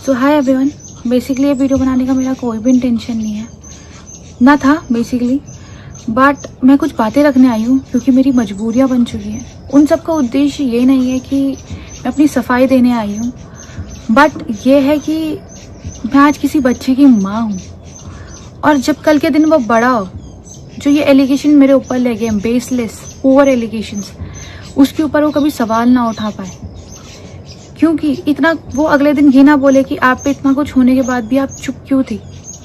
सो hi everyone. Basically ये video बनाने का मेरा कोई भी इंटेंशन नहीं है, ना था बेसिकली, बट मैं कुछ बातें रखने आई हूँ क्योंकि मेरी मजबूरियाँ बन चुकी हैं। उन सब का उद्देश्य ये नहीं है कि मैं अपनी सफाई देने आई हूँ, बट ये है कि मैं आज किसी बच्चे की माँ हूँ और जब कल के दिन वो बड़ा हो, जो ये एलिगेशन मेरे ऊपर ले गए, बेसलेस ओवर एलिगेशंस, उसके ऊपर वो कभी सवाल ना उठा पाए, क्योंकि इतना वो अगले दिन ये ना बोले कि आप पे इतना कुछ होने के बाद भी आप चुप क्यों थी।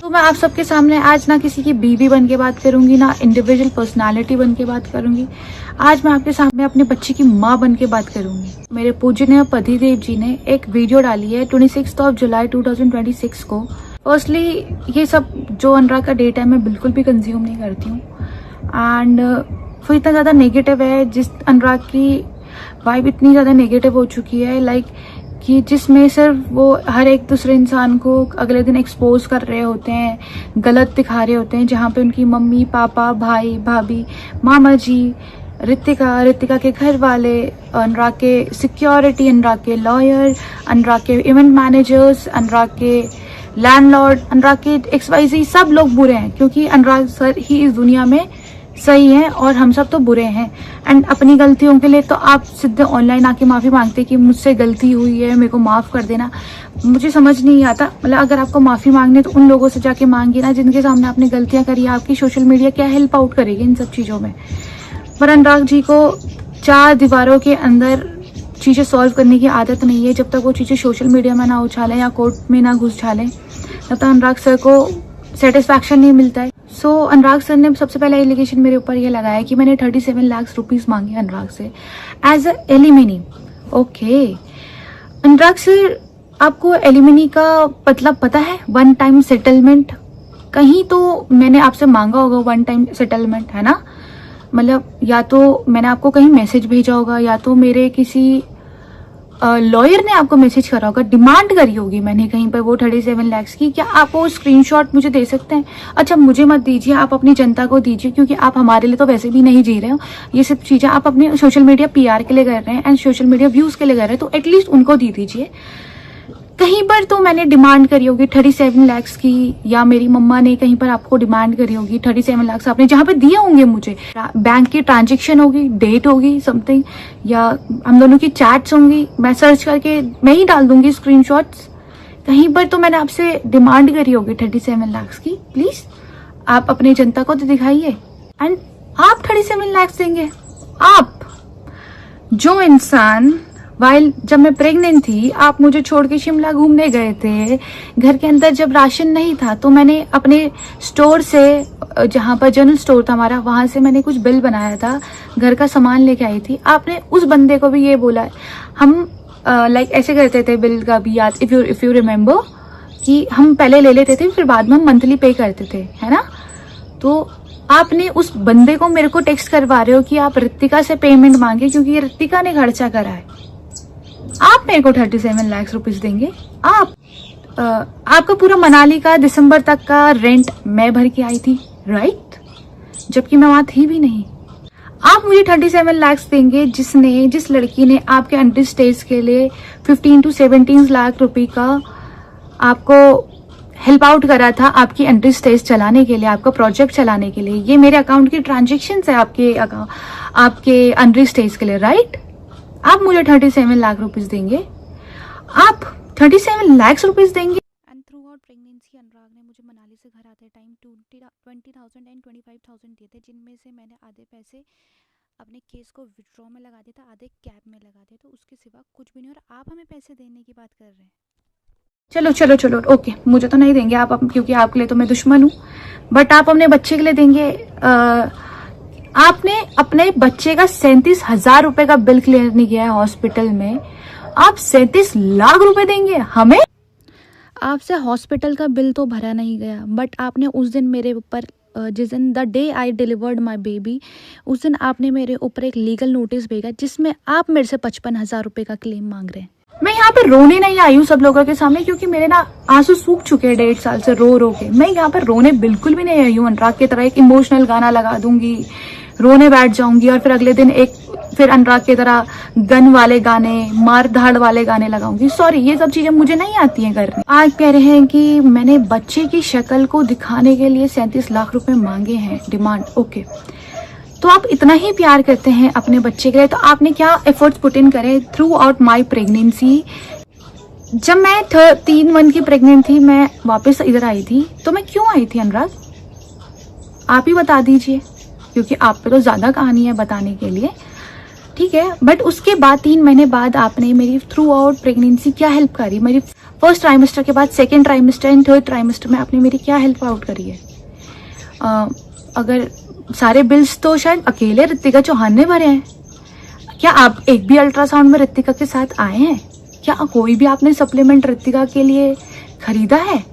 तो मैं आप सबके सामने आज ना किसी की बीवी बन के बात करूंगी, ना इंडिविजुअल पर्सनालिटी बन के बात करूंगी। आज मैं आपके सामने अपने बच्चे की माँ बन के बात करूंगी। मेरे पूजनीय पतिदेव जी ने एक वीडियो डाली है 26 जुलाई 2026 को। फर्स्टली ये सब जो अनुराग का डेटा है मैं बिल्कुल भी कंज्यूम नहीं करती हूँ, एंड वो इतना ज़्यादा नेगेटिव है, जिस अनुराग की वाइब इतनी ज़्यादा नेगेटिव हो चुकी है, लाइक कि जिसमें सिर्फ वो हर एक दूसरे इंसान को अगले दिन एक्सपोज कर रहे होते हैं, गलत दिखा रहे होते हैं, जहाँ पे उनकी मम्मी पापा भाई भाभी मामा जी, रितिका के घर वाले, अनुराग के सिक्योरिटी, अनुराग के लॉयर, अनुराग के इवेंट मैनेजर्स, अनुराग के लैंडलॉर्ड, अनुराग के XYZ सब लोग बुरे हैं, क्योंकि अनुराग सर ही इस दुनिया में सही है और हम सब तो बुरे हैं। एंड अपनी गलतियों के लिए तो आप सीधे ऑनलाइन आके माफ़ी मांगते कि मुझसे गलती हुई है, मेरे को माफ़ कर देना। मुझे समझ नहीं आता, मतलब अगर आपको माफ़ी मांगनी है तो उन लोगों से जाके मांगिए ना जिनके सामने आपने गलतियां करी है। आपकी सोशल मीडिया क्या हेल्प आउट करेगी इन सब चीज़ों में। पर अनुराग जी को 4 दीवारों के अंदर चीज़ें सॉल्व करने की आदत नहीं है। जब तक वो चीज़ें सोशल मीडिया में ना उछालें या कोर्ट में ना घुस डालें, तब तक अनुराग सर को सेटिस्फैक्शन नहीं मिलता है। सो अनुराग सर ने सबसे पहला एलिगेशन मेरे ऊपर ये लगाया कि मैंने 37 लाख रुपीस मांगे अनुराग से as a alimony. Okay Anurag sir, आपको एलिमिनी का मतलब पता है? One time settlement. कहीं तो मैंने आपसे मांगा होगा वन टाइम सेटलमेंट, है ना? मतलब या तो मैंने आपको कहीं मैसेज भेजा होगा, या तो मेरे किसी लॉयर ने आपको मैसेज करा होगा, डिमांड करी होगी मैंने कहीं पर वो 37 लाख की। क्या आप वो स्क्रीनशॉट मुझे दे सकते हैं? अच्छा मुझे मत दीजिए, आप अपनी जनता को दीजिए, क्योंकि आप हमारे लिए तो वैसे भी नहीं जी रहे हो। ये सब चीजें आप अपने सोशल मीडिया PR के लिए कर रहे हैं एंड सोशल मीडिया व्यूज के लिए कर रहे हैं, तो एटलीस्ट उनको दे दीजिए। कहीं पर तो मैंने डिमांड करी होगी 37 लाख की, या मेरी मम्मा ने कहीं पर आपको डिमांड करी होगी 37 लाख आपने जहाँ पे दिए होंगे मुझे। बैंक की ट्रांजैक्शन होगी, डेट होगी समथिंग, या हम दोनों की चैट्स होंगी, मैं सर्च करके मैं ही डाल दूंगी स्क्रीनशॉट्स। कहीं पर तो मैंने आपसे डिमांड करी होगी 37 लाख की। प्लीज आप अपने जनता को तो दिखाइए। एंड आप 37 लाख देंगे? आप जो इंसान वाइल जब मैं प्रेग्नेंट थी आप मुझे छोड़ के शिमला घूमने गए थे, घर के अंदर जब राशन नहीं था तो मैंने अपने स्टोर से, जहाँ पर जनरल स्टोर था हमारा, वहां से मैंने कुछ बिल बनाया था, घर का सामान लेके आई थी। आपने उस बंदे को भी ये बोला, हम लाइक ऐसे करते थे बिल का भी, याद इफ यू रिमेम्बर, कि हम पहले ले लेते थे फिर बाद में हम मंथली पे करते थे, है ना? तो आपने उस बंदे को मेरे को टेक्स्ट करवा रहे हो कि आप रितिका से पेमेंट मांगे क्योंकि रितिका ने खर्चा करा है। आप मेरे को 37 लाख रुपीस देंगे? आपका पूरा मनाली का दिसंबर तक का रेंट मैं भर के आई थी, राइट? जबकि मैं वहां थी भी नहीं। आप मुझे 37 लाख देंगे जिस लड़की ने आपके अंडर स्टेज के लिए 15 to 17 लाख रुपए का आपको हेल्प आउट करा था, आपकी अंडर स्टेज चलाने के लिए, आपका प्रोजेक्ट चलाने के लिए। ये मेरे अकाउंट की ट्रांजेक्शन है आपके अंडर स्टेज के लिए, राइट? आप मुझे 37 लाख रुपीस देंगे? आप 37 लाख रुपीस देंगे? एंड थ्रू आउट प्रेगनेंसी अनुराग ने मुझे मनाली से घर आते टाइम 20,000 एंड 25,000 दिए थे, जिनमें से मैंने आधे पैसे अपने केस को विड्रॉ में लगा दिए थे, आधे कैब में लगा दिए, तो उसके सिवा कुछ भी नहीं। और आप हमें पैसे देने की बात कर रहे हैं। चलो ओके, मुझे तो नहीं देंगे आप, क्योंकि आपके लिए तो मैं दुश्मन हूँ, बट आप अपने बच्चे के लिए देंगे। आपने अपने बच्चे का 37,000 रुपए का बिल क्लियर नहीं किया है हॉस्पिटल में, आप 37 लाख रुपए देंगे हमें? आपसे हॉस्पिटल का बिल तो भरा नहीं गया, बट आपने उस दिन मेरे ऊपर, जिस दिन the day I delivered my baby, उस दिन आपने मेरे ऊपर एक लीगल नोटिस भेजा जिसमें आप मेरे से 55,000 रुपए का क्लेम मांग रहे हैं। मैं यहाँ पे रोने नहीं आई हूँ सब लोगों के सामने, क्योंकि मेरे ना आंसू सूख चुके हैं 1.5 साल से रो के। मैं यहाँ पर रोने बिल्कुल भी नहीं आई हूँ। अनुराग की तरह एक इमोशनल गाना लगा दूंगी, रोने बैठ जाऊंगी और फिर अगले दिन एक फिर अनुराग की तरह गन वाले गाने, मार धाड़ वाले गाने लगाऊंगी। सॉरी, ये सब चीजें मुझे नहीं आती हैं करने। आज कह रहे हैं कि मैंने बच्चे की शक्ल को दिखाने के लिए 37 लाख रुपए मांगे हैं डिमांड। ओके, तो आप इतना ही प्यार करते हैं अपने बच्चे के लिए, तो आपने क्या एफर्ट्स पुट इन करे थ्रू आउट माई प्रेगनेंसी। जब मैं 3 मंथ की प्रेग्नेंट थी, मैं वापस इधर आई थी, तो मैं क्यों आई थी अनुराग, आप ही बता दीजिए, क्योंकि आप पे तो ज्यादा कहानी है बताने के लिए, ठीक है। बट उसके बाद 3 महीने बाद आपने मेरी थ्रू आउट प्रेगनेंसी क्या हेल्प करी, मेरी फर्स्ट ट्राइमेस्टर के बाद second trimester and third trimester में आपने मेरी क्या हेल्प आउट करी है। अगर सारे बिल्स तो शायद अकेले ऋतिका चौहान ने भरे हैं। क्या आप एक भी अल्ट्रासाउंड में ऋतिका के साथ आए हैं? क्या कोई भी आपने सप्लीमेंट ऋतिका के लिए खरीदा है?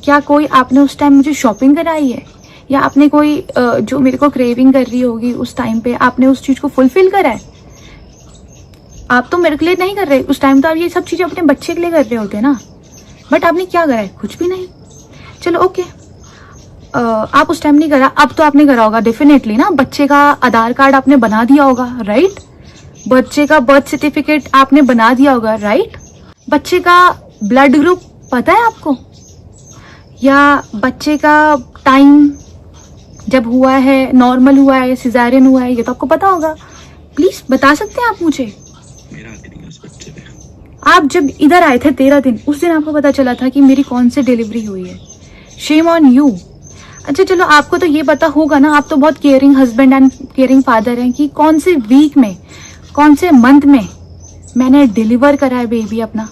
क्या कोई आपने उस टाइम मुझे शॉपिंग कराई है? या आपने कोई जो मेरे को क्रेविंग कर रही होगी उस टाइम पे आपने उस चीज को फुलफिल करा है? आप तो मेरे के लिए नहीं कर रहे उस टाइम, तो आप ये सब चीजें अपने बच्चे के लिए कर रहे होते ना। बट आपने क्या करा है? कुछ भी नहीं। चलो ओके, आप उस टाइम नहीं करा, अब तो आपने करा होगा डेफिनेटली ना। बच्चे का आधार कार्ड आपने बना दिया होगा, राइट? बच्चे का बर्थ सर्टिफिकेट आपने बना दिया होगा, राइट? बच्चे का ब्लड ग्रुप पता है आपको? या बच्चे का टाइम जब हुआ है, नॉर्मल हुआ है, सिजेरियन हुआ है, ये तो आपको पता होगा। प्लीज बता सकते हैं आप मुझे? मेरा हाथ नहीं है उस बच्चे पे। आप जब इधर आए थे 13 दिन, उस दिन आपको पता चला था कि मेरी कौन सी डिलीवरी हुई है। Shem on you. अच्छा चलो, आपको तो ये पता होगा ना, आप तो बहुत caring husband and caring father हैं, कि कौन से वीक में, कौन से मंथ में मैंने डिलीवर करा है बेबी अपना।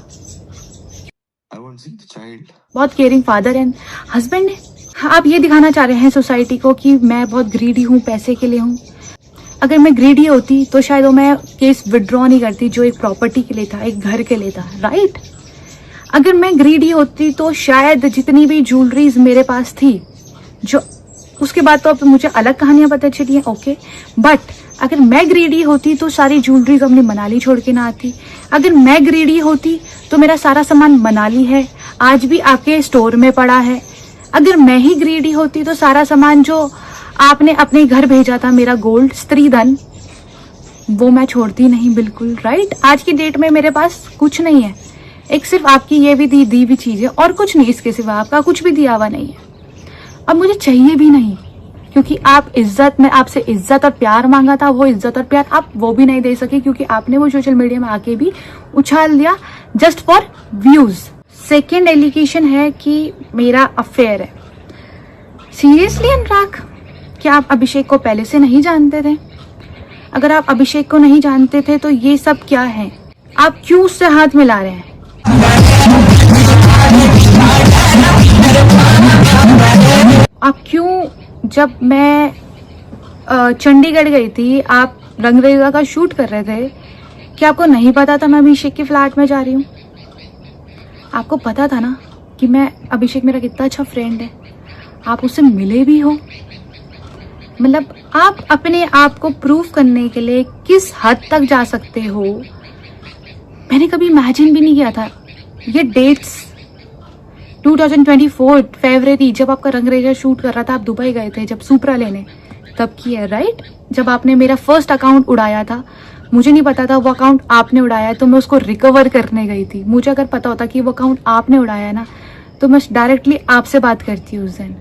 I want to see the child. बहुत केयरिंग फादर एंड हस्बैंड है। आप ये दिखाना चाह रहे हैं सोसाइटी को कि मैं बहुत ग्रीडी हूँ, पैसे के लिए हूँ। अगर मैं ग्रीडी होती तो शायद वो मैं केस विड्रॉ नहीं करती जो एक प्रॉपर्टी के लिए था, एक घर के लिए था, राइट? अगर मैं ग्रीडी होती तो शायद जितनी भी ज्वेलरीज मेरे पास थी, जो उसके बाद तो अब मुझे अलग कहानियां पता चली है, ओके। बट अगर मैं ग्रीडी होती तो सारी ज्वेलरीज अपनी मनाली छोड़ के ना आती। अगर मैं ग्रीडी होती तो मेरा सारा सामान मनाली है, आज भी आपके स्टोर में पड़ा है। अगर मैं ही ग्रीडी होती तो सारा सामान जो आपने अपने घर भेजा था, मेरा गोल्ड, स्त्री धन, वो मैं छोड़ती नहीं बिल्कुल, राइट? आज की डेट में मेरे पास कुछ नहीं है, एक सिर्फ आपकी ये भी दी हुई चीज है, और कुछ नहीं। इसके सिवा आपका कुछ भी दिया हुआ नहीं है। अब मुझे चाहिए भी नहीं, क्योंकि आप इज्जत, मैं आपसे इज्जत और प्यार मांगा था, वो इज्जत और प्यार आप वो भी नहीं दे सके, क्योंकि आपने वो सोशल मीडिया में आके भी उछाल दिया just for views. Second allegation है कि मेरा अफेयर है। सीरियसली अनुराग, क्या आप अभिषेक को पहले से नहीं जानते थे? अगर आप अभिषेक को नहीं जानते थे तो ये सब क्या है? आप क्यों उससे हाथ मिला रहे हैं? आप क्यों, जब मैं चंडीगढ़ गई थी, आप रंगरेजा का शूट कर रहे थे, क्या आपको नहीं पता था मैं अभिषेक के फ्लैट में जा रही हूँ? आपको पता था ना कि मैं, अभिषेक मेरा कितना अच्छा फ्रेंड है, आप उससे मिले भी हो। मतलब आप अपने आप को प्रूव करने के लिए किस हद तक जा सकते हो, मैंने कभी इमेजिन भी नहीं किया था। ये डेट्स 2024 फरवरी, जब आपका रंगरेजा शूट कर रहा था, आप दुबई गए थे जब सुपरा लेने, तब की है, राइट? जब आपने मेरा फर्स्ट अकाउंट उड़ाया था, मुझे नहीं पता था वो अकाउंट आपने उड़ाया है, तो मैं उसको रिकवर करने गई थी। मुझे अगर पता होता कि वो अकाउंट आपने उड़ाया है ना, तो मैं डायरेक्टली आपसे बात करती उस दिन।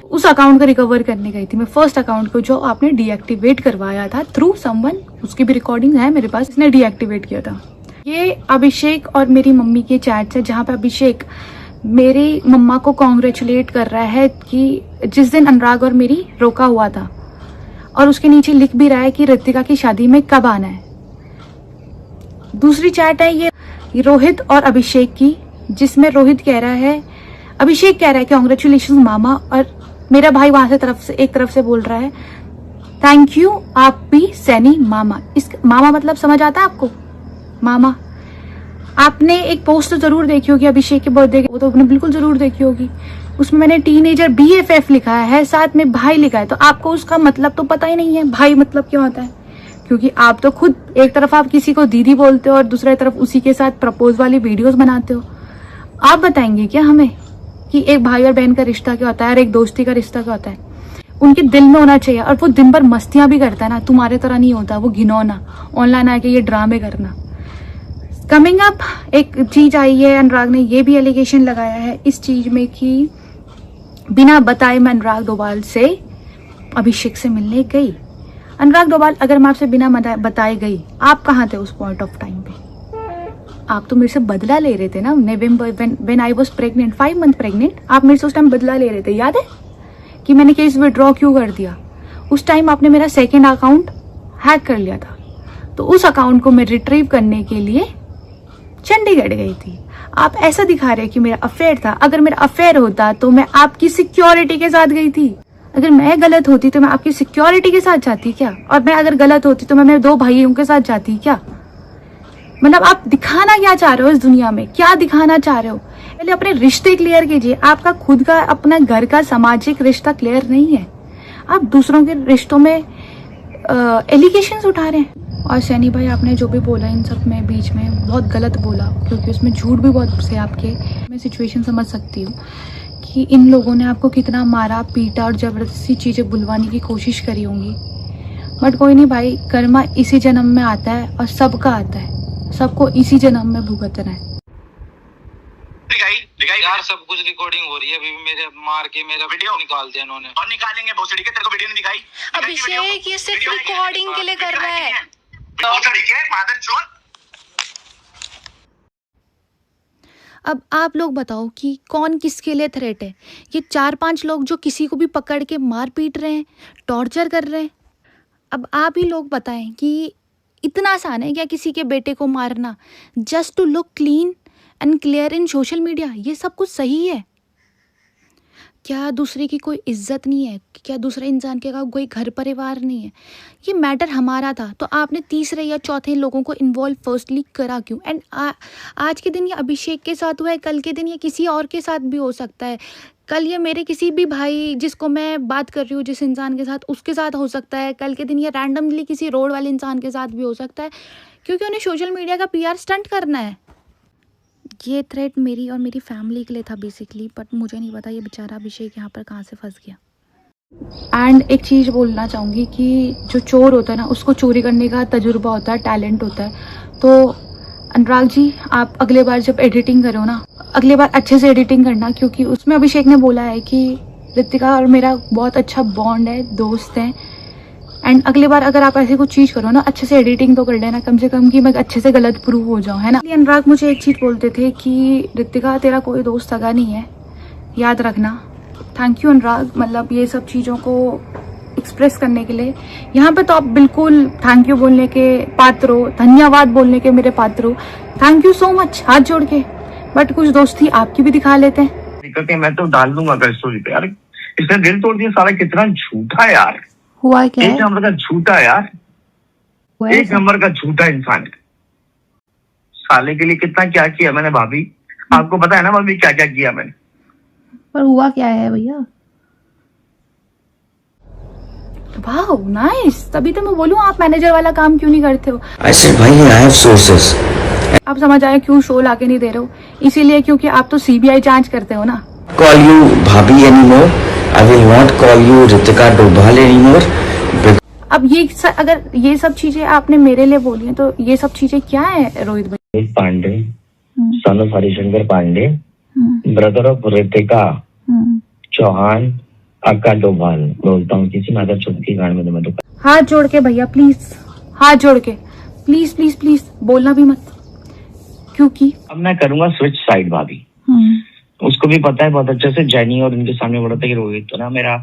उस अकाउंट को रिकवर करने गई थी मैं, फर्स्ट अकाउंट को जो आपने डीएक्टिवेट करवाया था थ्रू समवन, उसकी भी रिकॉर्डिंग है मेरे पास, इसने डीएक्टिवेट किया था। ये अभिषेक और मेरी मम्मी के चैट्स है, जहाँ पे अभिषेक मेरी मम्मा को कॉन्ग्रेचुलेट कर रहा है कि जिस दिन अनुराग और मेरी रोका हुआ था, और उसके नीचे लिख भी रहा है कि ऋतिका की शादी में कब आना है। दूसरी चैट है ये रोहित और अभिषेक की, जिसमें रोहित कह रहा है, अभिषेक कह रहा है कि कॉन्ग्रेचुलेशन मामा, और मेरा भाई वहां से एक तरफ से बोल रहा है थैंक यू आप भी सैनी मामा। इस मामा मतलब समझ आता है आपको? मामा, आपने एक पोस्ट तो जरूर देखी होगी अभिषेक के बर्थडे की, वो तो आपने बिल्कुल जरूर देखी होगी। उसमें मैंने टीनेजर BFF लिखा है, साथ में भाई लिखा है, तो आपको उसका मतलब तो पता ही नहीं है भाई मतलब क्या होता है, क्योंकि आप तो खुद एक तरफ आप किसी को दीदी बोलते हो और दूसरी तरफ उसी के साथ प्रपोज वाली वीडियोस बनाते हो। आप बताएंगे क्या हमें कि एक भाई और बहन का रिश्ता क्या होता है और एक दोस्ती का रिश्ता क्या होता है? उनके दिल में होना चाहिए। और वो दिन भर मस्तियां भी करता है ना, तुम्हारे तरह नहीं होता वो घिनौना ऑनलाइन आके ये ड्रामे करना। कमिंग अप एक चीज आई है, अनुराग ने ये भी एलिगेशन लगाया है इस चीज में कि बिना बताए मैं अनुराग डोभाल से अभिषेक से मिलने गई। अनुराग डोभाल, अगर मैं आपसे बिना बताए गई, आप कहाँ थे उस पॉइंट ऑफ टाइम पे? आप तो मेरे से बदला ले रहे थे ना, November when I was pregnant, 5 month pregnant, आप मेरे से उस टाइम बदला ले रहे थे। याद है कि मैंने केस विड्रॉ क्यों कर दिया? उस टाइम आपने मेरा सेकेंड अकाउंट हैक कर लिया था, तो उस अकाउंट को मैं रिट्रीव करने के लिए चंडीगढ़ गई थी। आप ऐसा दिखा रहे कि मेरा अफेयर था। अगर मेरा अफेयर होता तो मैं आपकी सिक्योरिटी के साथ गई थी। अगर मैं गलत होती तो मैं आपकी सिक्योरिटी के साथ जाती क्या? और मैं अगर गलत होती तो मैं मेरे 2 भाइयों के साथ जाती क्या? मतलब आप दिखाना क्या चाह रहे हो इस दुनिया में? क्या दिखाना चाह रहे हो? पहले अपने रिश्ते क्लियर कीजिए। आपका खुद का अपना घर का सामाजिक रिश्ता क्लियर नहीं है, आप दूसरों के रिश्तों में एलिगेशंस उठा रहे हैं। और सैनी भाई, आपने जो भी बोला इन सब में बीच में बहुत गलत बोला, क्योंकि उसमें झूठ भी बहुत से आपके। मैं सिचुएशन समझ सकती हूँ कि इन लोगों ने आपको कितना मारा पीटा और जबरदस्ती चीज़ें बुलवाने की कोशिश करी होंगी। बट कोई नहीं भाई, कर्मा इसी जन्म में आता है और सबका आता है, सबको इसी जन्म में भुगतना है। यार सब कुछ रिकॉर्डिंग हो रही है, अभी भी मेरे मार के मेरा वीडियो निकाल दिया इन्होंने। और निकालेंगे भोसड़ी के, तेरे को वीडियो नहीं दिखाई? अभिषेक ये सिर्फ रिकॉर्डिंग के लिए कर रहा है। भोसड़ी के मादरचोद। अब आप लोग बताओ कि कौन किसके लिए थ्रेट है? ये 4-5 लोग जो किसी को भी पकड़ के मार पीट रहे हैं, टॉर्चर कर रहे हैं। अब आप ही लोग बताएं कि इतना आसान है क्या किसी के बेटे को मारना, just to look clean and clear in social media? ये सब कुछ सही है क्या? दूसरे की कोई इज्जत नहीं है क्या? दूसरे इंसान के का कोई घर परिवार नहीं है? ये मैटर हमारा था, तो आपने तीसरे या चौथे लोगों को इन्वॉल्व फर्स्टली करा क्यों? एंड आज के दिन ये अभिषेक के साथ हुआ है, कल के दिन ये किसी और के साथ भी हो सकता है। कल ये मेरे किसी भी भाई जिसको मैं बात कर रही हूँ जिस इंसान के साथ, उसके साथ हो सकता है। कल के दिन ये रैंडमली किसी रोड वाले इंसान के साथ भी हो सकता है, क्योंकि उन्हें सोशल मीडिया का PR स्टंट करना है। ये थ्रेट मेरी और मेरी फैमिली के लिए था बेसिकली, बट मुझे नहीं पता ये बेचारा अभिषेक यहाँ पर कहाँ से फंस गया। एंड एक चीज़ बोलना चाहूँगी कि जो चोर होता है ना, उसको चोरी करने का तजुर्बा होता है, टैलेंट होता है। तो अनुराग जी, आप अगले बार जब एडिटिंग करो ना, अगले बार अच्छे से एडिटिंग करना, क्योंकि उसमें अभिषेक ने बोला है कि ऋतिका और मेरा बहुत अच्छा बॉन्ड है, दोस्त हैं। एंड अगली बार अगर आप ऐसी कुछ चीज़ करो ना, अच्छे से एडिटिंग तो कर लेना कम से कम, कि मैं अच्छे से गलत प्रूव हो जाऊँ, है ना। अनुराग मुझे एक चीज़ बोलते थे कि ऋतिका तेरा कोई दोस्त सगा नहीं है, याद रखना। थैंक यू अनुराग, मतलब ये सब चीज़ों को एक्सप्रेस करने के लिए। यहाँ पे तो आप बिल्कुल थैंक यू बोलने के पात्र हो, धन्यवाद बोलने के मेरे पात्र हो। थैंक यू सो मच, हाथ जोड़ के। बट कुछ दोस्ती आपकी भी दिखा लेते हैं। दिक्कत है, मैं तो डाल दूंगा अगर स्टोरी पे। यार इसने दिल तोड़ दिया साला, कितना झूठा है यार। हुआ क्या? एक नंबर का झूठा यार, एक नंबर का झूठा इंसान। साले के लिए कितना क्या किया मैंने भाभी, आपको पता है ना भाभी क्या क्या किया मैंने। पर हुआ क्या है भैया? वाह नाइस, तभी तो मैं बोलूँ आप मैनेजर वाला काम क्यों नहीं करते हो। I said, भाई I have sources. आप समझ आए क्यों शो लाके नहीं दे रहे हो? इसीलिए क्योंकि आप तो CBI जांच करते हो ना। Call you भाभी anymore. I will not call you Ritika Dobhal anymore. अब ये अगर ये सब चीजें आपने मेरे लिए बोली हैं, तो ये सब चीजें क्या है रोहित भाई? Pandey, son of Harishankar Pandey, brother of Ritika Chauhan, aka Dobhal. बोलता हूँ किसी माता चुप की गाड़ में तो हाथ जोड़ के भैया प्लीज, हाथ जोड़ के प्लीज प्लीज प्लीज बोलना भी मत, क्योंकि अब मैं करूंगा स्विच साइड भाभी। उसको भी पता है बहुत अच्छे से, जैनी और उनके सामने बोला था कि रोहित तो ना मेरा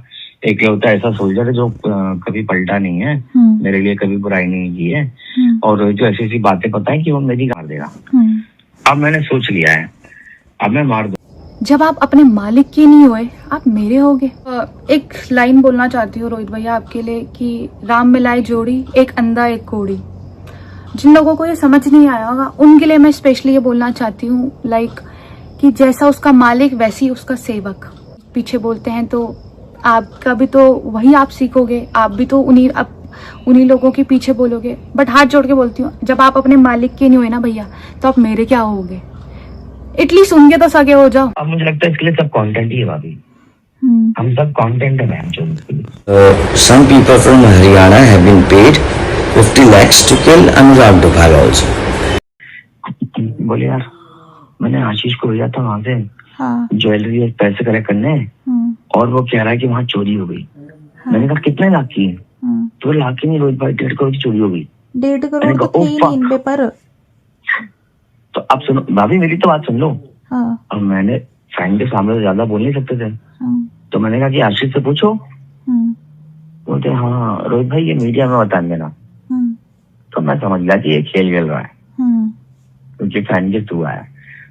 एक होता ऐसा सोल्जर है जो कभी पलटा नहीं है, मेरे लिए कभी बुराई नहीं की है, और रोहित जो ऐसी ऐसी बातें पता है कि वो मेरी मार देगा। अब मैंने सोच लिया है, अब मैं मार दूं। जब आप अपने मालिक के नहीं हुए, आप मेरे होगे। एक लाइन बोलना चाहती हूँ रोहित भैया आपके लिए कि राम मिलाए जोड़ी, एक अंधा एक कोड़ी। जिन लोगों को ये समझ नहीं आया होगा उनके लिए मैं स्पेशली ये बोलना चाहती हूँ, लाइक कि जैसा उसका मालिक वैसी उसका सेवक। पीछे बोलते हैं तो आपका भी तो वही आप सीखोगे, आप भी तो उन्हीं लोगों के पीछे बोलोगे। बट हाथ जोड़ के बोलती हूँ, जब आप अपने मालिक के नहीं हुए ना भैया, तो आप मेरे क्या होगे? एटलीस्ट उनके तो सगे हो जाओ। अब मुझे लगता है इसके लिए सब कंटेंट ही है भाभी। हम सब कंटेंट है मैम जो Some people from Haryana have been paid 50 lakhs to kill Anurag Dubal also. बोले यार मैंने आशीष को भेजा था वहाँ से हाँ। ज्वेलरी और पैसे कलेक्ट करने और वो कह रहा है कि वहाँ चोरी हो गई। मैंने कहा कितने लाख की? तो लाख की नहीं रोहित भाई 1.5 करोड़ की चोरी हो गई। 1.5 करोड़ तो थे ही नहीं इन पे पर। तो अब सुनो भाभी मेरी तो बात सुन लो। हाँ। और मैंने फ्रेंड के सामने तो ज्यादा बोल नहीं सकते थे। तो मैंने कहा कि आशीष से पूछो। बोलते हाँ रोहित भाई ये मीडिया में बता देना। तो मैं समझ गया कि ये खेल खेल रहा है क्योंकि फ्रेंड के थ्रू आया।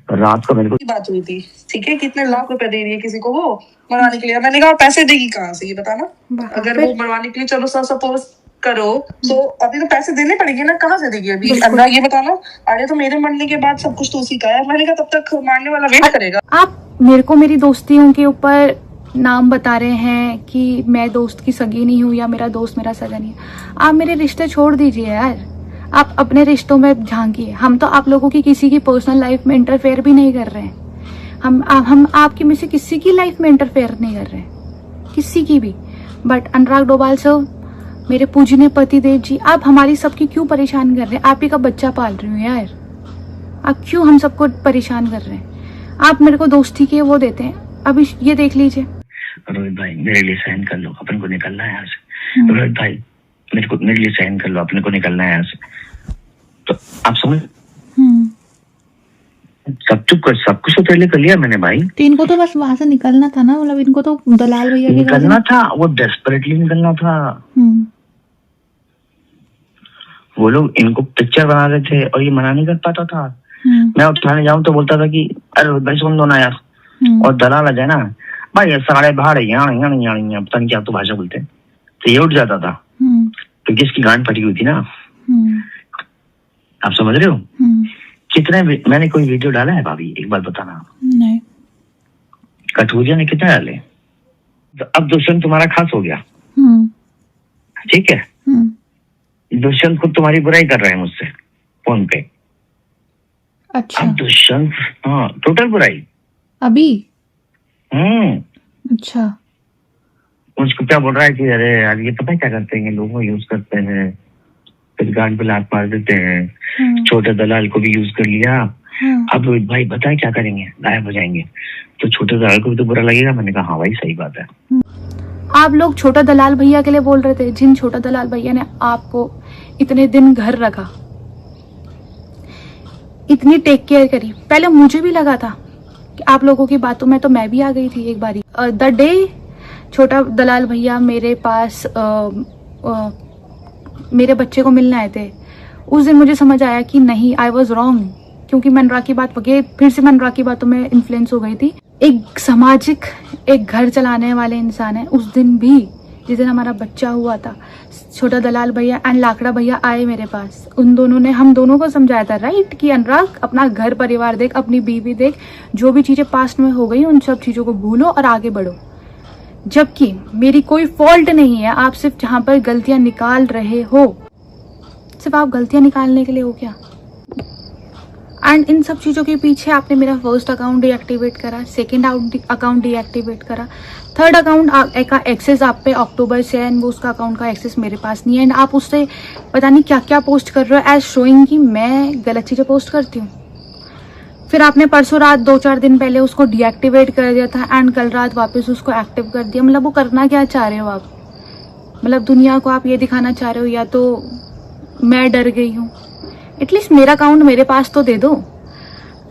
और रात को मेरे को बात हुई थी, ठीक है, कितने लाख रुपए दे रही है किसी को वो मरवाने के लिए। मैंने कहा पैसे देगी कहाँ से ये बताना। अगर वो मरवाने के लिए चलो सपोज करो तो अभी तो पैसे देने पड़ेंगे ना, कहाँ से देगी अभी अनुराग ये बताना। अरे तो मेरे मरने के बाद सब कुछ तो उसी का है। मैंने कहा तब तक मारने वाला वेट करेगा। आप मेरे को मेरी दोस्तियों के ऊपर नाम बता रहे हैं कि मैं दोस्त की सगी नहीं हूँ या मेरा दोस्त मेरा सगा नहीं है। आप मेरे रिश्ते छोड़ दीजिए यार, आप अपने रिश्तों में झांकिए। हम तो आप लोगों की किसी की पर्सनल लाइफ में इंटरफेयर भी नहीं कर रहे हैं। हम आपकी में से किसी की लाइफ में इंटरफेयर नहीं कर रहे हैं, किसी की भी। बट अनुराग डोभाल सर, मेरे पूजनीय पति देव जी, आप हमारी सबकी क्यों परेशान कर रहे हैं? आप ही का बच्चा पाल रही हूँ यार, आप क्यों हम सबको परेशान कर रहे हैं? आप मेरे को दोस्ती के वो देते हैं। अभी ये देख लीजिए। रोहित भाई मेरे लिए सहन कर लो, अपन को निकलना है यहाँ से। रोहित भाई मेरे लिए सहन कर लो, अपने को निकलना है यहाँ से। तो आप समझ सब कुछ तो पहले कर लिया मैंने भाई। तो इनको तो बस वहां से निकलना था ना, मतलब इनको तो दलाल भैया निकलना था, वो डेस्परेटली निकलना था। वो लोग इनको पिक्चर बना रहे थे और ये मना नहीं कर पाता था। मैं उठाने जाऊं तो बोलता था कि अरे भाई सुन दो ना यार। और दलाल आ जाए ना भाई साढ़े भाड़े पता नहीं क्या तो भाषा बोलते हैं, तो ये उठ जाता था क्योंकि इसकी गांड फटी हुई थी ना। आप समझ रहे हो? कितने मैंने कोई वीडियो डाला है भाभी एक बार बताना? नहीं। कठूरिया ने कितने डाले? तो अब दुष्यंत तुम्हारा खास हो गया, ठीक है? दुष्यंत खुद तुम्हारी बुराई कर रहे हैं मुझसे फोन पे। अच्छा। अब दुष्यंत हाँ टोटल बुराई अभी। अच्छा। मुझको क्या बोल रहा है कि अरे यार ये पता है क्या करते हैं, लोगों को यूज करते हैं फिर गांड पे लात मार देते हैं। छोटे दलाल को भी यूज कर लिया। अब रोहित भाई बताए क्या करेंगे, गायब हो जाएंगे। तो छोटे दलाल को भी तो बुरा लगेगा। मैंने कहा हाँ भाई सही बात है। आप लोग छोटा दलाल भैया के लिए बोल रहे थे, जिन छोटा दलाल भैया ने आपको इतने दिन घर रखा, इतनी टेक केयर करी। पहले मुझे भी लगा था कि आप लोगों की बातों में तो मैं भी आ गई थी एक बारी। द डे छोटा दलाल भैया मेरे पास मेरे बच्चे को मिलने आए थे, उस दिन मुझे समझ आया कि नहीं, आई वॉज रॉन्ग। क्योंकि मैं अनुराग की बात फिर से मैं अनुराग की बातों में इन्फ्लुएंस हो गई थी। एक सामाजिक एक घर चलाने वाले इंसान है। उस दिन भी जिस दिन हमारा बच्चा हुआ था, छोटा दलाल भैया एंड लाकड़ा भैया आए मेरे पास। उन दोनों ने हम दोनों को समझाया था राइट कि अनुराग अपना घर परिवार देख, अपनी बीवी देख, जो भी चीजें पास्ट में हो गई उन सब चीजों को भूलो और आगे बढ़ो। जबकि मेरी कोई फॉल्ट नहीं है, आप सिर्फ जहां पर गलतियां निकाल रहे हो, सिर्फ आप गलतियां निकालने के लिए हो क्या? एंड इन सब चीज़ों के पीछे आपने मेरा फर्स्ट अकाउंट डीएक्टिवेट करा, सेकंड अकाउंट डीएक्टिवेट करा, थर्ड अकाउंट का एक्सेस आप पे अक्टूबर से है एंड वो उसका अकाउंट का एक्सेस मेरे पास नहीं है। एंड आप उससे पता नहीं क्या क्या पोस्ट कर रहे हो एज शोइंग कि मैं गलत चीज़ें पोस्ट करती हूँ। फिर आपने परसों रात 2-4 दिन पहले उसको डीएक्टिवेट कर दिया था एंड कल रात वापस उसको एक्टिव कर दिया। मतलब वो करना क्या चाह रहे हो आप? मतलब दुनिया को आप ये दिखाना चाह रहे हो या तो मैं डर गई हूँ, एटलीस्ट मेरा अकाउंट मेरे पास तो दे दो।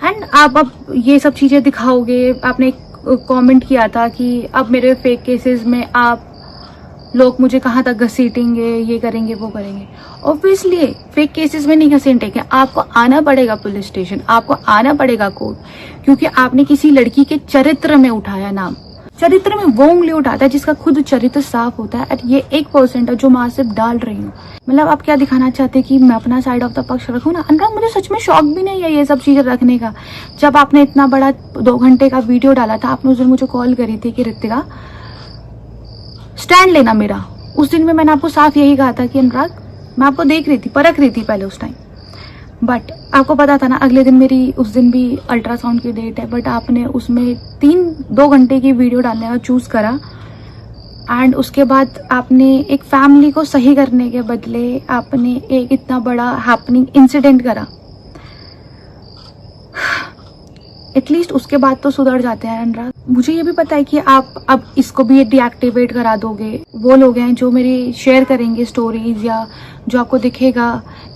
एंड आप अब ये सब चीज़ें दिखाओगे। आपने कमेंट किया था कि अब मेरे फेक केसेस में आप लोग मुझे कहाँ तक घसीटेंगे, ये करेंगे वो करेंगे। ऑब्वियसली फेक केसेस में नहीं घसीटेंगे, आपको आना पड़ेगा पुलिस स्टेशन, आपको आना पड़ेगा कोर्ट, क्योंकि आपने किसी लड़की के चरित्र में उठाया नाम। चरित्र में वो उंगली उठाता है जिसका खुद चरित्र साफ होता है। ये 1% है जो मैं सिर्फ डाल रही हूँ। मतलब आप क्या दिखाना चाहते हैं कि मैं अपना साइड ऑफ द पक्ष रखूँ ना? अनुराग मुझे सच में शौक भी नहीं है ये सब चीजें रखने का। जब आपने इतना बड़ा 2 घंटे का वीडियो डाला था, आपने उस दिन मुझे कॉल करी थी कि ऋतिका स्टैंड लेना मेरा। उस दिन में मैंने आपको साफ यही कहा था कि अनुराग मैं आपको देख रही थी, परख रही थी पहले उस टाइम, बट आपको पता था ना अगले दिन मेरी उस दिन भी अल्ट्रासाउंड की डेट है, बट आपने उसमें 2 घंटे की वीडियो डालने का चूज़ करा। एंड उसके बाद आपने एक फैमिली को सही करने के बदले आपने एक इतना बड़ा हैपनिंग इंसिडेंट करा। एटलीस्ट उसके बाद तो सुधर जाते हैं अनुराग। मुझे ये भी पता है कि आप अब इसको भी डीएक्टिवेट करा दोगे। वो लोग हैं जो मेरी शेयर करेंगे स्टोरीज, या जो आपको दिखेगा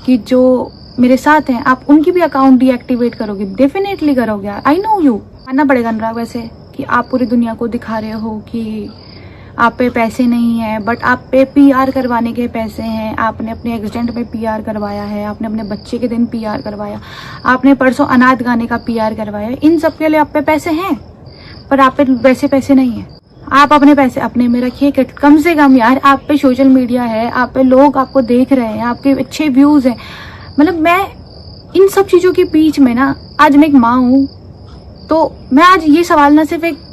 कि जो मेरे साथ हैं, आप उनकी भी अकाउंट डीएक्टिवेट करोगे, डेफिनेटली करोगे। आई नो यू, मानना पड़ेगा अनुराग वैसे कि आप पूरी दुनिया को दिखा रहे हो कि आप पे पैसे नहीं है, बट आप पे पीआर करवाने के पैसे हैं। आपने अपने एक्सीडेंट में पीआर करवाया है, आपने अपने बच्चे के दिन पीआर करवाया, आपने परसों अनाथ गाने का पीआर करवाया। इन सब के लिए आप पे पैसे हैं, पर आप पे वैसे पैसे नहीं है। आप अपने पैसे अपने में रखिए। कम से कम यार आप पे सोशल मीडिया है, आप पे लोग आपको देख रहे हैं, आपके अच्छे व्यूज हैं। मतलब मैं इन सब चीज़ों के बीच में ना, आज मैं एक माँ हूँ, तो मैं आज ये सवाल ना सिर्फ एक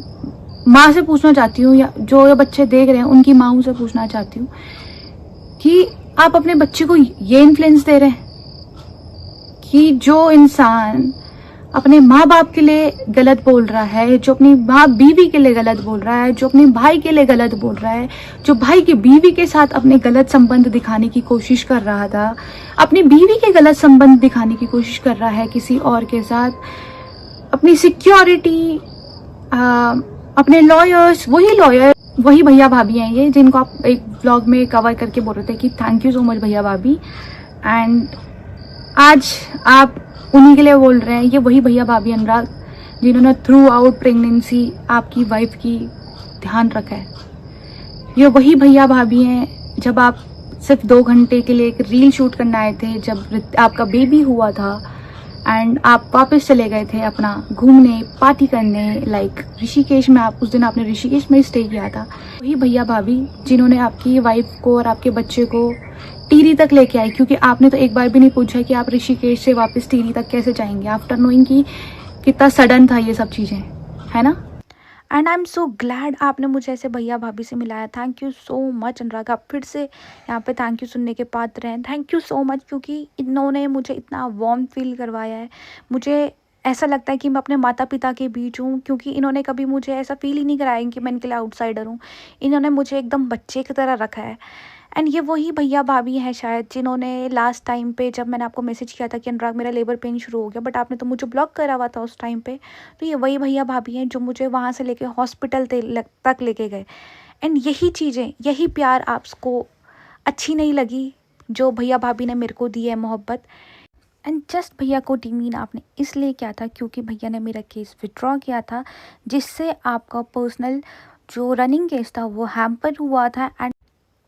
माँ से पूछना चाहती हूँ, या जो ये बच्चे देख रहे हैं उनकी माँओं से पूछना चाहती हूँ कि आप अपने बच्चे को ये इन्फ्लुएंस दे रहे हैं कि जो इंसान अपने माँ बाप के लिए गलत बोल रहा है, जो अपनी माँ बीवी के लिए गलत बोल रहा है, जो अपने भाई के लिए गलत बोल रहा है, जो भाई की बीवी के साथ अपने गलत संबंध दिखाने की कोशिश कर रहा था, अपनी बीवी के गलत संबंध दिखाने की कोशिश कर रहा है किसी और के साथ, अपनी सिक्योरिटी, अपने लॉयर्स, वही भैया भाभी हैं ये जिनको आप एक व्लॉग में कवर करके बोल रहे थे कि थैंक यू सो मच भैया भाभी। एंड आज आप उन्हीं के लिए बोल रहे हैं। ये वही भैया भाभी अनुराग जिन्होंने थ्रू आउट प्रेगनेंसी आपकी वाइफ की ध्यान रखा है। ये वही भैया भाभी हैं जब आप सिर्फ 2 घंटे के लिए एक रील शूट करने आए थे, जब आपका बेबी हुआ था एंड आप वापस चले गए थे अपना घूमने, पार्टी करने, लाइक ऋषिकेश में। आप उस दिन आपने ऋषिकेश में स्टे किया था। वही भैया भाभी जिन्होंने आपकी वाइफ को और आपके बच्चे को टिहरी तक लेके आई, क्योंकि आपने तो एक बार भी नहीं पूछा कि आप ऋषिकेश से वापस टिहरी तक कैसे जाएंगे, आफ्टर नोइंग कि कितना सडन था ये सब चीज़ें, है ना। And I am so glad आपने मुझे ऐसे भैया भाभी से मिलाया। थैंक यू सो मच अनुराग। आप फिर से यहाँ पे थैंक यू सुनने के पात्र हैं। थैंक यू सो मच, क्योंकि इन्होंने मुझे इतना वार्म फील करवाया है। मुझे ऐसा लगता है कि मैं अपने माता पिता के बीच हूँ, क्योंकि इन्होंने कभी मुझे ऐसा फील ही नहीं कराया कि मैं इनके लिए आउटसाइडर हूँ। इन्होंने मुझे एकदम बच्चे की तरह रखा है। एंड ये वही भैया भाभी हैं शायद जिन्होंने लास्ट टाइम पे जब मैंने आपको मैसेज किया था कि अनुराग मेरा लेबर पेन शुरू हो गया, बट आपने तो मुझे ब्लॉक करा हुआ था उस टाइम पे, तो ये वही भैया भाभी हैं जो मुझे वहाँ से लेके हॉस्पिटल तक लेके गए। एंड यही चीज़ें, यही प्यार आपको अच्छी नहीं लगी जो भैया भाभी ने मेरे को दी है, मोहब्बत। एंड जस्ट भैया को डिमीन आपने इसलिए किया था क्योंकि भैया ने मेरा केस विड्रॉ किया था, जिससे आपका पर्सनल जो रनिंग केस था वो हैम्पर हुआ था।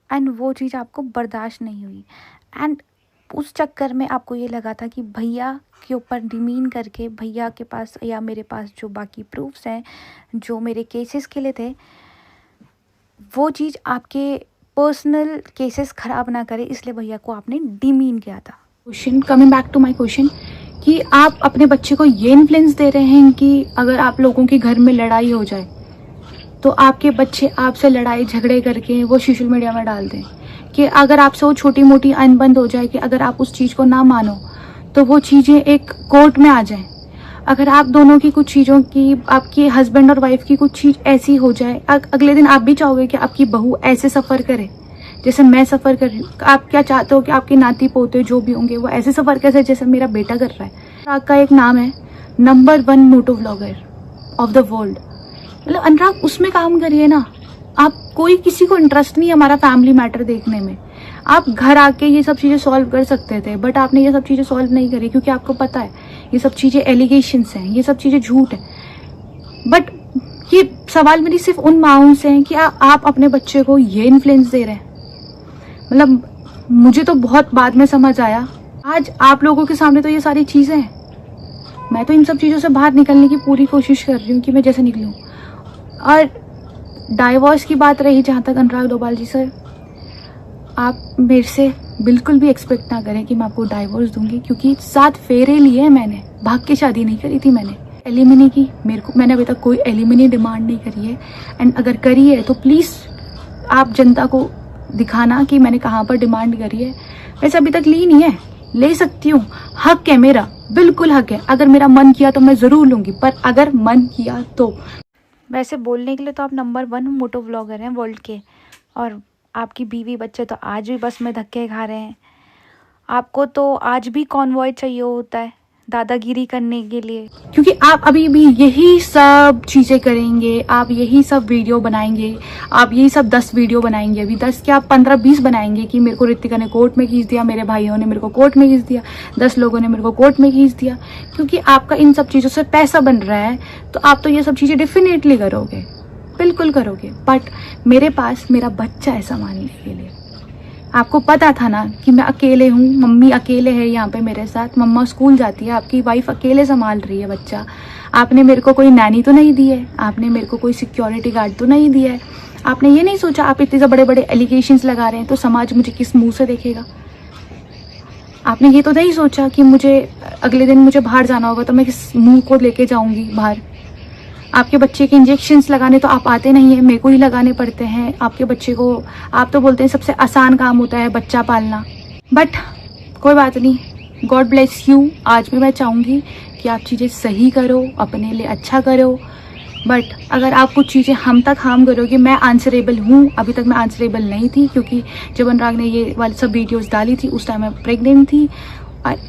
एंड वो चीज़ आपको बर्दाश्त नहीं हुई। एंड उस चक्कर में आपको ये लगा था कि भैया के ऊपर डिमीन करके भैया के पास या मेरे पास जो बाकी प्रूफ्स हैं जो मेरे केसेस के लिए थे, वो चीज़ आपके पर्सनल केसेस ख़राब ना करे, इसलिए भैया को आपने डिमीन किया था। Question, coming back to my question, कि आप अपने बच्चे को ये इन्फ्लुएंस दे रहे हैं कि अगर आप लोगों के घर में लड़ाई हो जाए तो आपके बच्चे आपसे लड़ाई झगड़े करके वो सोशल मीडिया में डाल दें, कि अगर आपसे वो छोटी मोटी अनबन हो जाए कि अगर आप उस चीज़ को ना मानो तो वो चीज़ें एक कोर्ट में आ जाएं। अगर आप दोनों की कुछ चीज़ों की, आपके हस्बैंड और वाइफ की कुछ चीज़ ऐसी हो जाए, अगले दिन आप भी चाहोगे कि आपकी बहू ऐसे सफ़र करे जैसे मैं सफ़र कर रही हूँ। आप क्या चाहते हो कि आपके नाती पोते जो भी होंगे वो ऐसे सफ़र कैसे जैसे मेरा बेटा कर रहा है। आपका एक नाम है number 1 motto vlogger of the world, मतलब अनुराग उसमें काम करिए ना। आप कोई किसी को इंटरेस्ट नहीं है हमारा फैमिली मैटर देखने में। आप घर आके ये सब चीज़ें सॉल्व कर सकते थे, बट आपने ये सब चीज़ें सॉल्व नहीं करी क्योंकि आपको पता है ये सब चीज़ें एलिगेशंस हैं, ये सब चीज़ें झूठ है। बट ये सवाल मेरी सिर्फ उन माँओं से है कि आप अपने बच्चे को ये इन्फ्लुएंस दे रहे हैं। मतलब मुझे तो बहुत बाद में समझ आया, आज आप लोगों के सामने तो ये सारी चीज़ें हैं। मैं तो इन सब चीज़ों से बाहर निकलने की पूरी कोशिश कर रही हूँ कि मैं जैसे निकलूँ। और डाइवोर्स की बात रही जहाँ तक, अनुराग डोभाल जी सर, आप मेरे से बिल्कुल भी एक्सपेक्ट ना करें कि मैं आपको डाइवोर्स दूंगी, क्योंकि 7 फेरे लिए हैं मैंने, भाग के शादी नहीं करी थी मैंने। एलिमनी की मैंने अभी तक कोई एलिमनी डिमांड नहीं करी है। एंड अगर करी है तो प्लीज़ आप जनता को दिखाना कि मैंने कहाँ पर डिमांड करी है। वैसे अभी तक ली नहीं है, ले सकती हूँ, हक है मेरा, बिल्कुल हक है। अगर मेरा मन किया तो मैं ज़रूर लूँगी, पर अगर मन किया तो। वैसे बोलने के लिए तो आप नंबर 1 मोटो व्लॉगर हैं वर्ल्ड के, और आपकी बीवी बच्चे तो आज भी बस में धक्के खा रहे हैं। आपको तो आज भी कॉन्वॉय चाहिए होता है दादागिरी करने के लिए, क्योंकि आप अभी भी यही सब चीज़ें करेंगे, आप यही सब वीडियो बनाएंगे, आप यही सब 10 वीडियो बनाएंगे, अभी 10 क्या 15-20 बनाएंगे कि मेरे को ऋतिका ने कोर्ट में खींच दिया, मेरे भाइयों ने मेरे को कोर्ट में खींच दिया, 10 लोगों ने मेरे को कोर्ट में खींच दिया। क्योंकि आपका इन सब चीज़ों से पैसा बन रहा है, तो आप तो ये सब चीज़ें डेफिनेटली करोगे, बिल्कुल करोगे। बट मेरे पास मेरा बच्चा है संभालने के लिए। आपको पता था ना कि मैं अकेले हूँ, मम्मी अकेले है यहाँ पे मेरे साथ, मम्मा स्कूल जाती है, आपकी वाइफ अकेले संभाल रही है बच्चा। आपने मेरे को कोई नैनी तो नहीं दी है, आपने मेरे को कोई सिक्योरिटी गार्ड तो नहीं दिया है। आपने ये नहीं सोचा आप इतने बड़े बड़े एलिगेशंस लगा रहे हैं तो समाज मुझे किस मुंह से देखेगा। आपने ये तो नहीं सोचा कि मुझे अगले दिन मुझे बाहर जाना होगा तो मैं किस मुंह को लेके जाऊँगी बाहर। आपके बच्चे के इंजेक्शंस लगाने तो आप आते नहीं है, मेरे को ही लगाने पड़ते हैं आपके बच्चे को। आप तो बोलते हैं सबसे आसान काम होता है बच्चा पालना, बट कोई बात नहीं, गॉड ब्लेस यू। आज भी मैं चाहूँगी कि आप चीज़ें सही करो, अपने लिए अच्छा करो, बट अगर आप कुछ चीज़ें हम तक हार्म करोगे, मैं आंसरेबल हूँ। अभी तक मैं आंसरेबल नहीं थी, क्योंकि जब अनुराग ने ये वाली सब वीडियोज़ डाली थी उस टाइम मैं प्रेग्नेंट थी।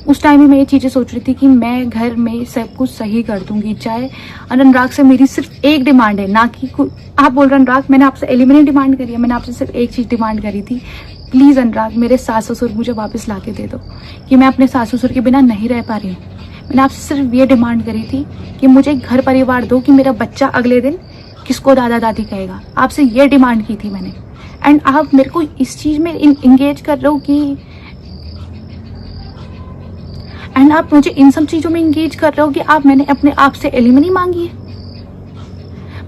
उस टाइम भी मैं ये चीज़ें सोच रही थी कि मैं घर में सब कुछ सही कर दूंगी। चाहे अनुराग से मेरी सिर्फ एक डिमांड है, ना कि आप बोल रहे अनुराग मैंने आपसे एलिमिनेट डिमांड करी है, मैंने आपसे सिर्फ एक चीज़ डिमांड करी थी, प्लीज़ अनुराग मेरे सास ससुर मुझे वापस ला के दे दो, कि मैं अपने सास ससुर के बिना नहीं रह पा रही हूँ। मैंने आपसे सिर्फ ये डिमांड करी थी कि मुझे घर परिवार दो, कि मेरा बच्चा अगले दिन किसको दादा दादी कहेगा। आपसे ये डिमांड की थी मैंने, एंड आप मेरे को इस चीज़ में इंगेज कर रहे हो कि एंड आप मुझे इन सब चीज़ों में इंगेज कर रहे हो कि आप मैंने अपने आप से एलिमनी मांगी है।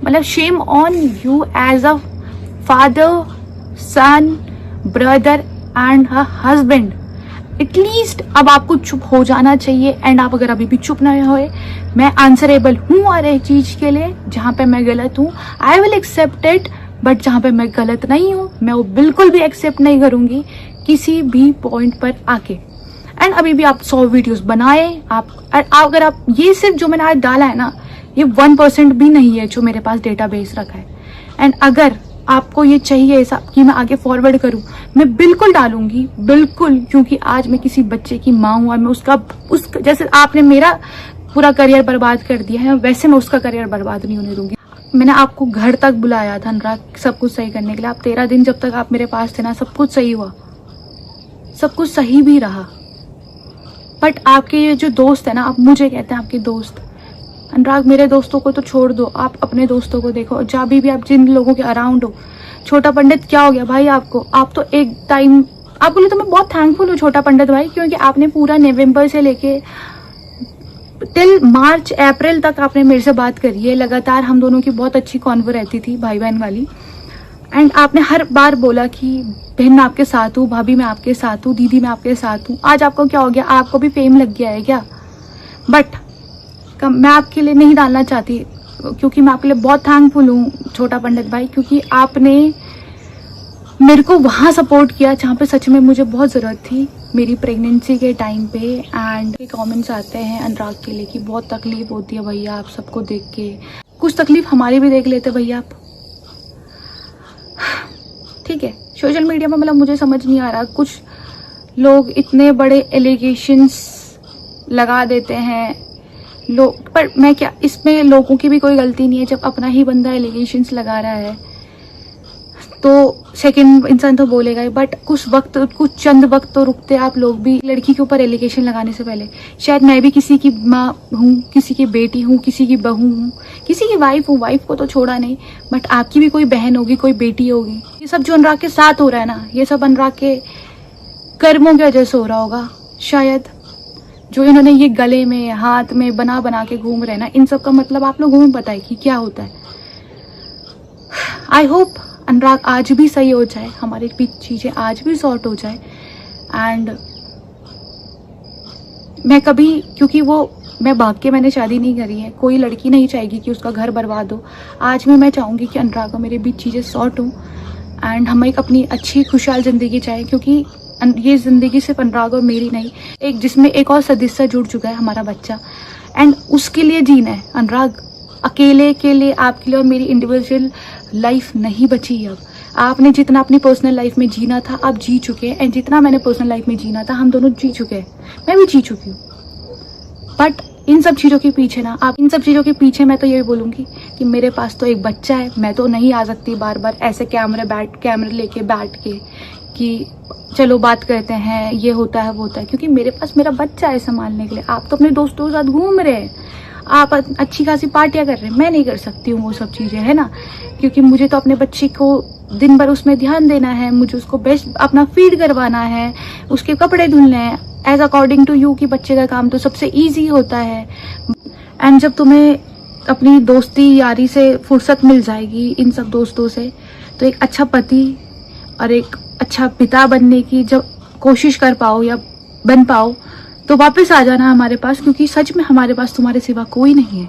मतलब shame on you as a father, son, brother and a husband. At least अब आपको चुप हो जाना चाहिए। एंड आप अगर अभी भी चुप ना हुए, मैं आंसरेबल हूँ और एक चीज़ के लिए जहाँ पे मैं गलत हूँ I will accept it, but जहाँ पे मैं गलत नहीं हूँ मैं वो बिल्कुल भी एक्सेप्ट नहीं करूँगी किसी भी पॉइंट पर आके। एंड अभी भी आप 100 वीडियोस बनाए, आप अगर आप ये सिर्फ जो मैंने आज डाला है ना, ये 1% भी नहीं है जो मेरे पास डेटाबेस रखा है। एंड अगर आपको ये चाहिए ऐसा कि मैं आगे फॉरवर्ड करूं, मैं बिल्कुल डालूंगी, बिल्कुल, क्योंकि आज मैं किसी बच्चे की माँ हूँ और मैं उसका जैसे आपने मेरा पूरा करियर बर्बाद कर दिया है, वैसे मैं उसका करियर बर्बाद नहीं होने दूंगी। मैंने आपको घर तक बुलाया था अनुराग सब कुछ सही करने के लिए। आप 13 दिन जब तक आप मेरे पास थे ना, सब कुछ सही हुआ, सब कुछ सही भी रहा। बट आपके ये जो दोस्त है ना, आप मुझे कहते हैं आपके दोस्त, अनुराग मेरे दोस्तों को तो छोड़ दो, आप अपने दोस्तों को देखो। जहाँ भी आप जिन लोगों के अराउंड हो, छोटा पंडित क्या हो गया भाई आपको, आप तो एक टाइम आपके लिए तो मैं बहुत थैंकफुल हूँ छोटा पंडित भाई, क्योंकि आपने पूरा नवंबर से लेके टिल मार्च अप्रैल तक आपने मेरे से बात करी है लगातार। हम दोनों की बहुत अच्छी कॉन्वो रहती थी भाई बहन वाली। एंड आपने हर बार बोला कि बहन मैं आपके साथ हूँ, भाभी मैं आपके साथ हूँ, दीदी मैं आपके साथ हूँ। आज आपको क्या हो गया, आपको भी फेम लग गया है क्या? बट मैं आपके लिए नहीं डालना चाहती, क्योंकि मैं आपके लिए बहुत थैंकफुल हूँ छोटा पंडित भाई, क्योंकि आपने मेरे को वहाँ सपोर्ट किया जहाँ पे सच में मुझे बहुत ज़रूरत थी, मेरी प्रेगनेंसी के टाइम पे। एंड कमेंट्स आते हैं अनुराग के लिए कि बहुत तकलीफ होती है भैया आप सबको देख के, कुछ तकलीफ हमारी भी देख लेते भैया आप। ठीक है, सोशल मीडिया में मतलब मुझे समझ नहीं आ रहा, कुछ लोग इतने बड़े एलिगेशंस लगा देते हैं लोग, पर मैं क्या, इसमें लोगों की भी कोई गलती नहीं है। जब अपना ही बंदा एलिगेशंस लगा रहा है तो सेकंड इंसान तो बोलेगा ही, बट कुछ चंद वक्त तो रुकते आप लोग भी। लड़की के ऊपर एलिगेशन लगाने से पहले शायद मैं भी किसी की माँ हूँ, किसी की बेटी हूँ, किसी की बहू हूँ, किसी की वाइफ हूँ, वाइफ को तो छोड़ा नहीं, बट आपकी भी कोई बहन होगी, कोई बेटी होगी। ये सब जो अनुराग के साथ हो रहा है ना, ये सब अनुराग के कर्मों की वजह से हो रहा होगा शायद। जो इन्होंने ये गले में हाथ में बना बना के घूम रहे हैं ना, इन सब का मतलब आप लोगों में पता है कि क्या होता है। आई होप अनुराग आज भी सही हो जाए, हमारी भी चीज़ें आज भी सॉर्ट हो जाए। एंड मैं कभी, क्योंकि वो मैं भाग के मैंने शादी नहीं करी है, कोई लड़की नहीं चाहेगी कि उसका घर बर्बाद हो। आज भी मैं चाहूँगी कि अनुराग और मेरे बीच चीज़ें सॉर्ट हो एंड हम एक अपनी अच्छी खुशहाल ज़िंदगी चाहें, क्योंकि ये जिंदगी सिर्फ अनुराग और मेरी नहीं, एक जिसमें एक और सदस्य जुड़ चुका है, हमारा बच्चा, एंड उसके लिए जीना है। अनुराग अकेले के लिए, आपके लिए और मेरी इंडिविजुअल लाइफ नहीं बची अब। आपने जितना अपनी पर्सनल लाइफ में जीना था आप जी चुके हैं, एंड जितना मैंने पर्सनल लाइफ में जीना था हम दोनों जी चुके हैं, मैं भी जी चुकी हूँ। बट इन सब चीज़ों के पीछे ना, आप इन सब चीज़ों के पीछे मैं तो यही बोलूँगी कि मेरे पास तो एक बच्चा है, मैं तो नहीं आ सकती बार बार ऐसे कैमरे लेके बैठ के कि चलो बात करते हैं, ये होता है वो होता है, क्योंकि मेरे पास मेरा बच्चा है संभालने के लिए। आप तो अपने दोस्तों के साथ घूम रहे हैं, आप अच्छी खासी पार्टियां कर रहे हैं, मैं नहीं कर सकती हूँ वो सब चीज़ें, है ना, क्योंकि मुझे तो अपने बच्चे को दिन भर उसमें ध्यान देना है, मुझे उसको बेस्ट अपना फीड करवाना है, उसके कपड़े धुलने हैं एज अकॉर्डिंग टू यू, कि बच्चे का काम तो सबसे ईजी होता है। एंड जब तुम्हें अपनी दोस्ती यारी से फुर्सत मिल जाएगी इन सब दोस्तों से, तो एक अच्छा पति और एक अच्छा पिता बनने की जब कोशिश कर पाओ या बन पाओ, तो वापस आ जाना हमारे पास, क्योंकि सच में हमारे पास तुम्हारे सिवा कोई नहीं है।